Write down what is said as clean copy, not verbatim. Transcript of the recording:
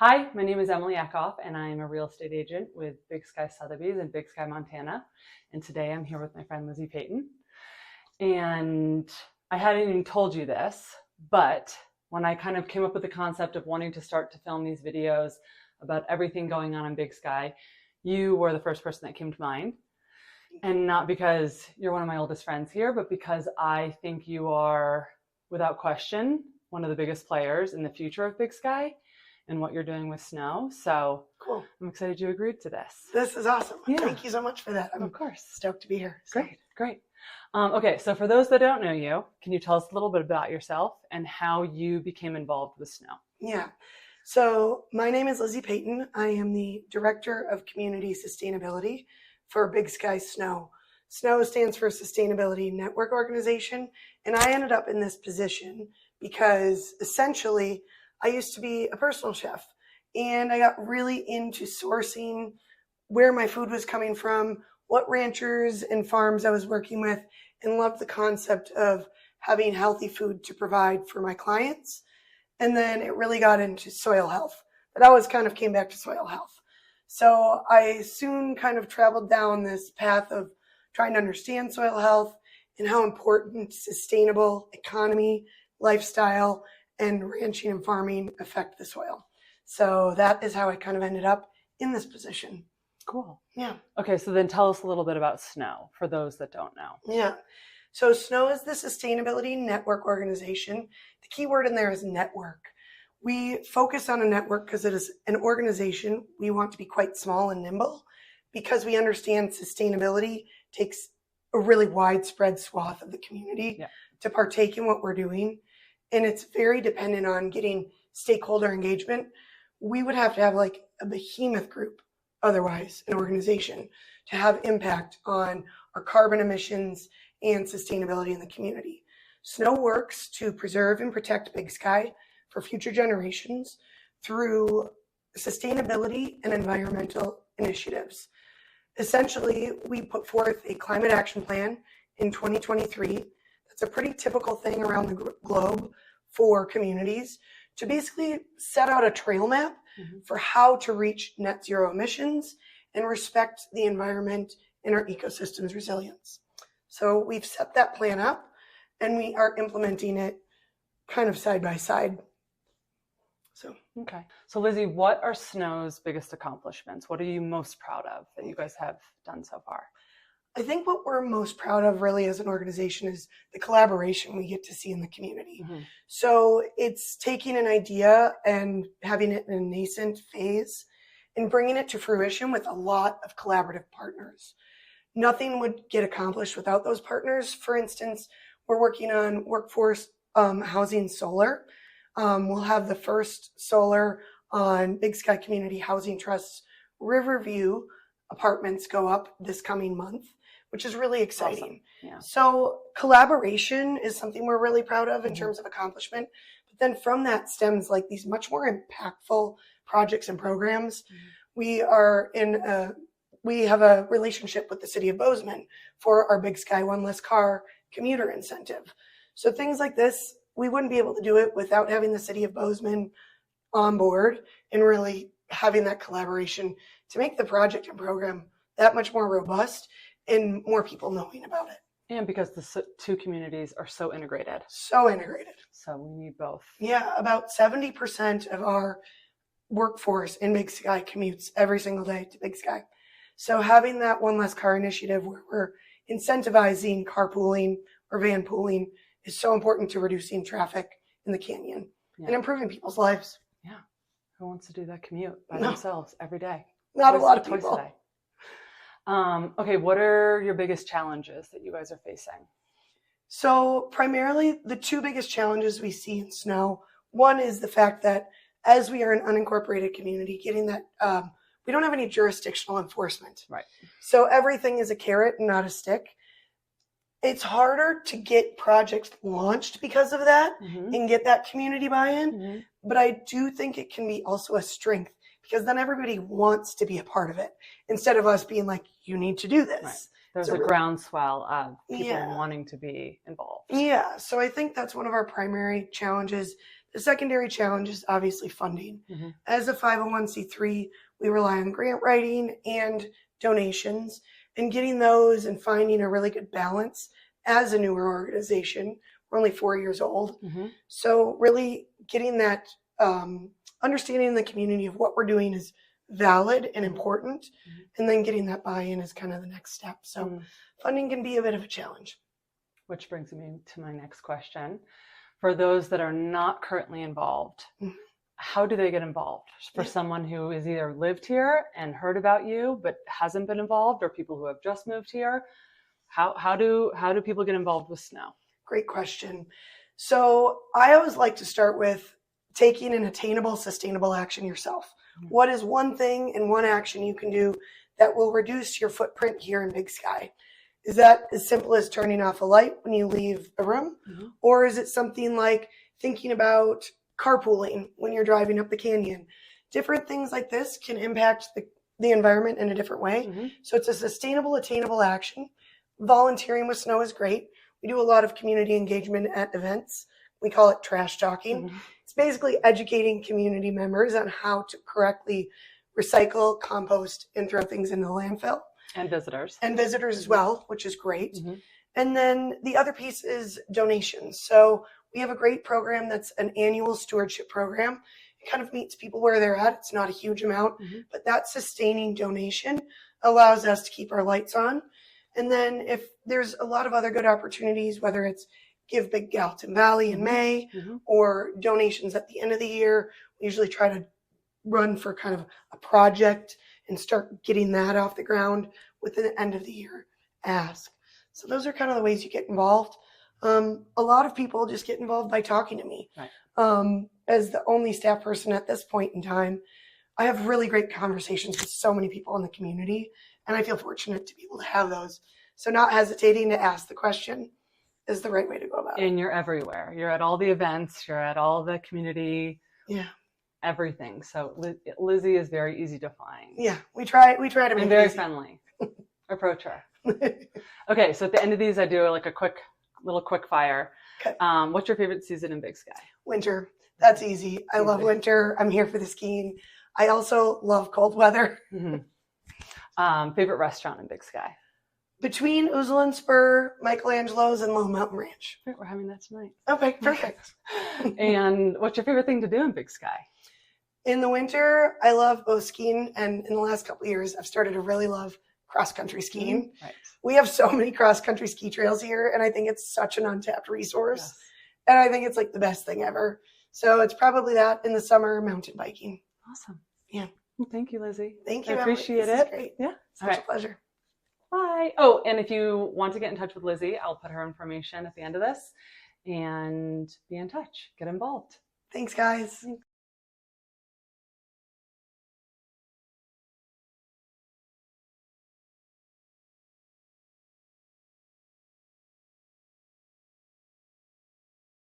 Hi, my name is Emily Eckhoff, and I'm a real estate agent with Big Sky Sotheby's in Big Sky, Montana. And today I'm here with my friend Lizzie Peyton. And I hadn't even told you this, but when I kind of came up with the concept of wanting to start to film these videos about everything going on in Big Sky, you were the first person that came to mind. And not because you're one of my oldest friends here, but because I think you are, without question, one of the biggest players in the future of Big Sky and what you're doing with snow. So cool. I'm excited you agreed to this. This is awesome. Yeah. Thank you so much for that. I'm of course stoked to be here. So. Great. Okay, so for those that don't know you, can you tell us a little bit about yourself and how you became involved with snow? Yeah. So my name is Lizzie Peyton. I am the Director of Community Sustainability for Big Sky SNO. SNO stands for Sustainability Network Organization. And I ended up in this position because essentially I used to be a personal chef, and I got really into sourcing where my food was coming from, what ranchers and farms I was working with, and loved the concept of having healthy food to provide for my clients. And then it really got into soil health. But I always kind of came back to soil health. So I soon kind of traveled down this path of trying to understand soil health and how important sustainable economy, lifestyle, and ranching and farming affect the soil. So that is how I kind of ended up in this position. Cool. Yeah. Okay, so then tell us a little bit about SNO for those that don't know. Yeah. So SNO is the Sustainability Network Organization. The key word in there is network. We focus on a network because it is an organization. We want to be quite small and nimble because we understand sustainability takes a really widespread swath of the community to partake in what we're doing. And it's very dependent on getting stakeholder engagement. We would have to have like a behemoth group, otherwise an organization, to have impact on our carbon emissions and sustainability in the community. SNO works to preserve and protect Big Sky for future generations through sustainability and environmental initiatives. Essentially, we put forth a climate action plan in 2023. It's a pretty typical thing around the globe for communities to basically set out a trail map for how to reach net zero emissions and respect the environment and our ecosystem's resilience. So we've set that plan up and we are implementing it kind of side by side. Okay. So Lizzie, what are SNO's biggest accomplishments? What are you most proud of that you guys have done so far? I think what we're most proud of really as an organization is the collaboration we get to see in the community. So it's taking an idea and having it in a nascent phase and bringing it to fruition with a lot of collaborative partners. Nothing would get accomplished without those partners. For instance, we're working on workforce housing solar. We'll have the first solar on Big Sky Community Housing Trust's Riverview apartments go up this coming month, which is really exciting. Awesome. Yeah. So collaboration is something we're really proud of in terms of accomplishment. But then from that stems like these much more impactful projects and programs. We have a relationship with the city of Bozeman for our Big Sky One Less Car commuter incentive. So things like this, we wouldn't be able to do it without having the city of Bozeman on board and really having that collaboration to make the project and program that much more robust and more people knowing about it. And because the two communities are so integrated. So integrated. So we need both. Yeah, about 70% of our workforce in Big Sky commutes every single day to Big Sky. So having that One Less Car initiative where we're incentivizing carpooling or van pooling is so important to reducing traffic in the canyon and improving people's lives. Yeah. Who wants to do that commute by themselves every day? Not a lot of people. Twice a day. Okay, what are your biggest challenges that you guys are facing? So primarily the two biggest challenges we see in SNO, one is the fact that as we are an unincorporated community, getting that, we don't have any jurisdictional enforcement. Right. So everything is a carrot and not a stick. It's harder to get projects launched because of that and get that community buy-in. But I do think it can be also a strength because then everybody wants to be a part of it instead of us being like, you need to do this. Right. There's a groundswell of people wanting to be involved. Yeah. So I think that's one of our primary challenges The secondary challenge is obviously funding. As a 501c3, we rely on grant writing and donations, and getting those and finding a really good balance as a newer organization. We're only 4 years old. So really getting that understanding in the community of what we're doing is valid and important, and then getting that buy-in is kind of the next step. So funding can be a bit of a challenge. Which brings me to my next question. For those that are not currently involved, how do they get involved? For someone who has either lived here and heard about you but hasn't been involved, or people who have just moved here, how do people get involved with SNO? Great question. So I always like to start with taking an attainable, sustainable action yourself. What is one thing and one action you can do that will reduce your footprint here in Big Sky? Is that as simple as turning off a light when you leave a room? Or is it something like thinking about carpooling when you're driving up the canyon? Different things like this can impact the environment in a different way. So it's a sustainable, attainable action. Volunteering with SNO is great. We do a lot of community engagement at events. We call it trash talking. It's basically educating community members on how to correctly recycle, compost, and throw things into the landfill. And visitors. And visitors as well, which is great. And then the other piece is donations. So we have a great program that's an annual stewardship program. It kind of meets people where they're at. It's not a huge amount, but that sustaining donation allows us to keep our lights on. And then if there's a lot of other good opportunities, whether it's Give Big Gallatin Valley in May or donations at the end of the year, we usually try to run for kind of a project and start getting that off the ground within the end of the year ask. So those are kind of the ways you get involved. A lot of people just get involved by talking to me. As the only staff person at this point in time, I have really great conversations with so many people in the community, and I feel fortunate to be able to have those. So not hesitating to ask the question is the right way to go about it. And you're everywhere. You're at all the events. You're at all the community. Everything. So Lizzie is very easy to find. We try to make it very easy. Friendly. Approach her. Okay, so at the end of these, I do like a quick fire. What's your favorite season in Big Sky? Winter. That's easy. I love winter. I'm here for the skiing. I also love cold weather. Favorite restaurant in Big Sky? Between Ouzel and Spur, Michelangelo's, and Lone Mountain Ranch. We're having that tonight. Okay, perfect. And what's your favorite thing to do in Big Sky? In the winter, I love both skiing, and in the last couple of years, I've started to really love cross-country skiing. We have so many cross-country ski trails here, and I think it's such an untapped resource. And I think it's like the best thing ever. So it's probably that. In the summer, mountain biking. Awesome. Well, thank you, Lizzie. Thank you. I appreciate Emily. This is it. great. Such a pleasure. Bye. Oh, and if you want to get in touch with Lizzie, I'll put her information at the end of this, and be in touch. Get involved. Thanks, guys. Thanks.